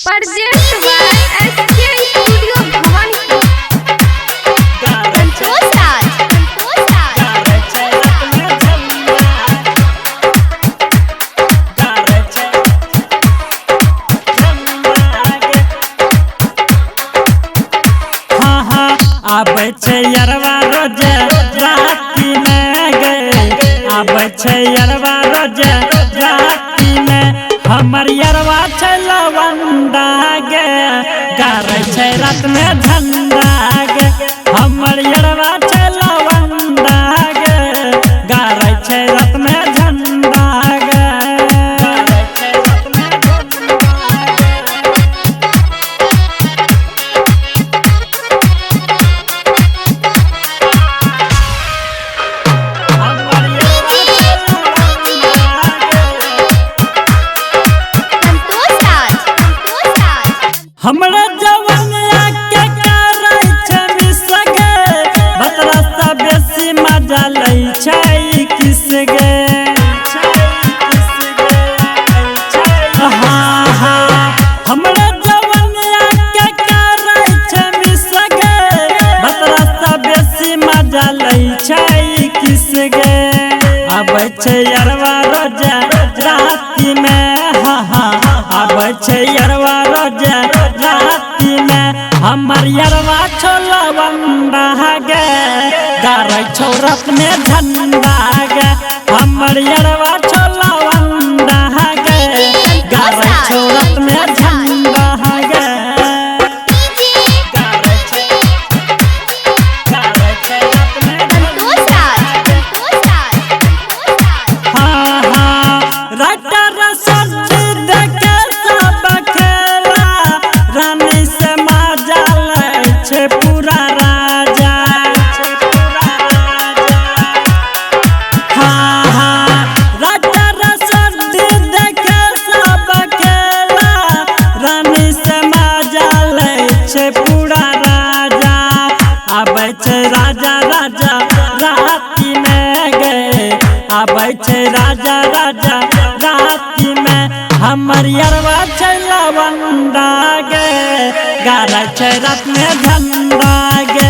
Present by SK studio Bhawanipur. Santosh आबै छै यरवा रोज राति में गे, आबै छै यरवा रोज राति में। हमर यरवा छै लवंडा गे, गारै छै रात में झंडा गे। हमर यरवा छै लवंडा गे, गारै छै रात में झंडा गे। हमरा जवनिया के करै छै मिसगे, बतरा सा बेसी मजा लै छै किस गे। हमरा जवनिया के करै छै मिसगे, बतरा सा बेसी मजा लै छै किस गे। आबै छै यरवा रोज राति में, आबै छै यरवा रोज राति में। हमर यरवा छौ लवंडा गे, गारै छौ रात में झंडा गे। हमर यरवा छौ लवंडा गे, गारै छौ रात में झंडा गे। पूरा राजा राजा रसद देखे सब खेला, रानी से मजा लै छै पूरा राजा। आबै छै राजा राजा राति में गे, आबै छै राजा राजा राति में। हमर यरवा छै लवंडा गे, गारै छै रात में झंडा गे।